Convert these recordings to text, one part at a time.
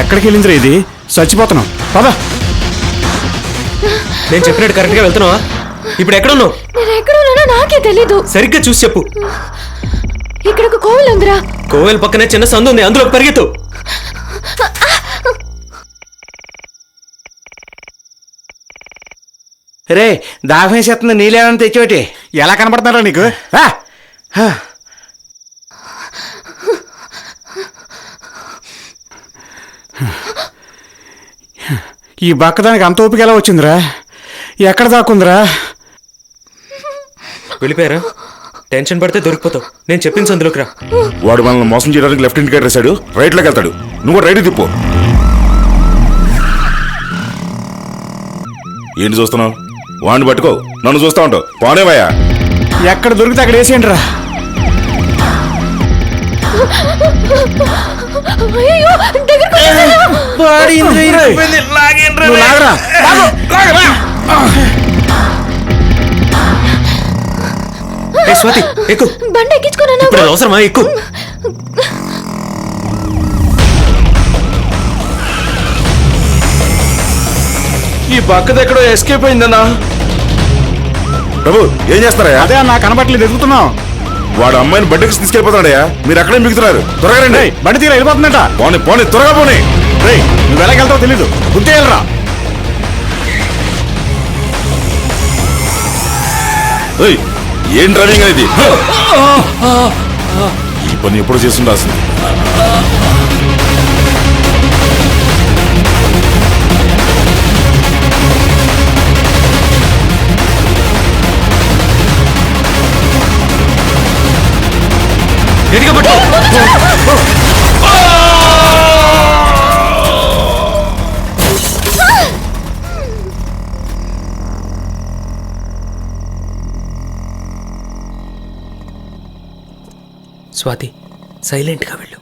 ఎక్కడికి వెళ్ళిందిరా ఇది? చచ్చిపోతున్నాం, పద. నేను చెప్పినట్టు కరెక్ట్ గా వెళ్తున్నావా? ఇప్పుడు ఎక్కడున్నావు? నేను ఎక్కడున్నానో నాకే తెలీదు. సరిగ్గా చూసి చెప్పు. ఇక్కడ ఒక కోవిల్ ఉందిరా. కోవెల పక్కనే చిన్న సందు ఉంది, అందులో పరిగెత్తు. రే, దాహం వేసేస్తుంది, నీళ్ళేమన్నా తెచ్చిపెట్టి. ఎలా కనపడుతున్నారా నీకు? ఈ బక్కదానికి అంత ఓపిక ఎలా వచ్చిందిరా? ఎక్కడ దాక్కుందిరా? వెళ్ళిపోయారా? టెన్షన్ పడితే దొరికిపోతావు. నేను చెప్పిన సందులోకి రా. వాడు మనల్ని మోసం చేయడానికి లెఫ్ట్ ఇండికేటర్ వేసాడు, రైట్ లోకి వెళ్తాడు. నువ్వు రైట్ తిప్పు. ఏంటి చూస్తున్నావు? వాడిని పట్టుకో, నన్ను చూస్తా ఉంటావు. పోనేవయ్యా. ఎక్కడ దొరికితే అక్కడ వేసేయండి రా. స్వాతి, ఎక్కు. బండి ఎక్కించుకున్నా. ఇప్పుడు అవసరమా? ఎక్కు. ఈ బక్కది ఎక్కడో ఎస్కేప్ అయిందన్నా. ప్రభు, ఏం చేస్తారయ్యా? అదే అన్న, కనబట్టలేదు, ఎదుగుతున్నాం. వాడు అమ్మాయిని బడ్డకి తీసుకెళ్ళిపోతాడయ్యా. మీరు అక్కడే మిగుతున్నారు. త్వరగా రండి. బండి తీరా వెళ్ళిపోతుందట. పోనీ పోనీ, త్వరగా పోనీ. రేయ్, నువ్వు ఎలాగెళ్తావు తెలీదు, గుర్తేయాలరా. ఏం డ్రైవింగ్ అనేది? ఈ పని ఎప్పుడు చేస్తుండాల్సింది. స్వాతి, సైలెంట్గా వెళ్ళు.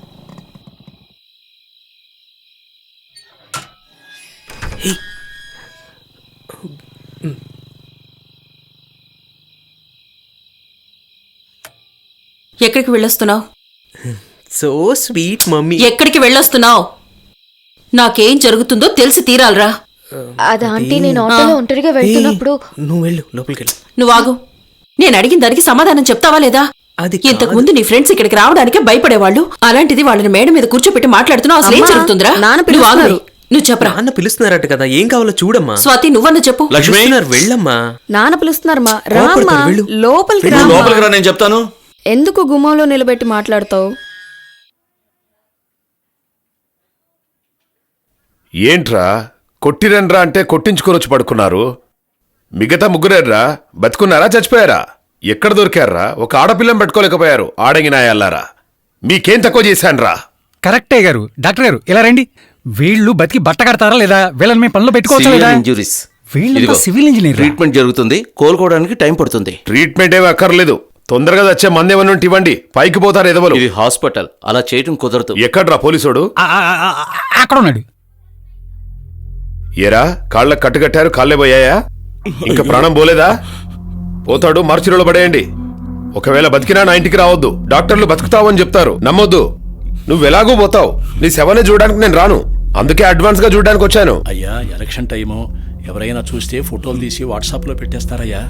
ఎక్కడికి వెళ్ళొస్తున్నావు? So sweet mummy. ఎక్కడికి వెళ్ళొస్తున్నావు? నాకేం జరుగుతుందో తెలిసి తీరాలరా. అది ఆంటీ, నేను ఆటోలో ఒంటరిగా వెళ్తున్నప్పుడు. నువ్వు వెళ్ళు, లోపలికి వెళ్ళు. నువ్వు ఆగు. నేను అడిగిన దానికి సమాధానం చెప్తావా లేదా? అది ఇంతకు ముందు నీ ఫ్రెండ్స్ ఇక్కడికి రావడానికే భయపడేవాళ్ళు. అలాంటిది వాళ్ళని మేడ మీద కూర్చోపెట్టి మాట్లాడుతున్నావు. అసలు ఏం జరుగుతుందిరా? నువ్వు ఆగు. నువ్వు చెప్పరా. నాన్న పిలుస్తున్నారట కదా, ఏం కావాలో చూడమ్మా. స్వాతి, నువ్వన్న చెప్పు. లక్ష్మి, వెళ్ళమ్మా. నాన్న పిలుస్తున్నారమ్మా. రామ్మా, వెళ్ళు. లోపలికి లోపలికి రా, నేను చెప్తాను. ఎందుకు గుమ్మంలో నిలబెట్టి మాట్లాడతావు? ఏంట్రా కొట్టిరన్రా అంటే కొట్టించుకొని వచ్చి పడుకున్నారు? మిగతా ముగ్గురేర్రా బతుకున్నారా చచ్చిపోయారా? ఎక్కడ దొరికారా? ఒక ఆడపిల్లని పెట్టుకోలేకపోయారు. ఆడంగినాయల్లారా, మీకేం తక్కువ చేశాన్రా? కరెక్టే గారు. డాక్టర్ గారు, ఇలా రండి. వీళ్ళు బతికి బట్ట కడతారా లేదా? వీళ్ళని మేము పనులు పెట్టుకోవచ్చా లేదా? ఇంజురీస్. వీళ్ళు సివిల్ ఇంజనీర్. ట్రీట్మెంట్ జరుగుతుంది, కోలుకోవడానికి టైం పడుతుంది. ట్రీట్మెంట్ ఏమీ అక్కర్లేదు. తొందరగా వచ్చే మందేమన్నా ఇవ్వండి. పైకి పోతారు ఎదవలు. ఇది హాస్పిటల్, అలా చేయటం కుదరదు. ఎక్కడ్రా పోలీసోడు? అక్కడ ఉన్నాడు. ఏరా, కాళ్ళకు కట్టుకట్టారు, కాళ్ళే పోయాయా? ఇంకా ప్రాణం పోలేదా? పోతాడు, మార్చిలో పడేయండి. ఒకవేళ బతికినా నా ఇంటికి రావద్దు. డాక్టర్లు బతుకుతావని చెప్తారు, నమ్మొద్దు. నువ్వెలాగూ పోతావు. నీ శవనే చూడడానికి నేను రాను. అందుకే అడ్వాన్స్ గా చూడడానికి వచ్చాను. అయ్యా, ఎలక్షన్ టైము, ఎవరైనా చూస్తే ఫోటోలు తీసి వాట్సాప్ లో పెట్టేస్తారయ్యా.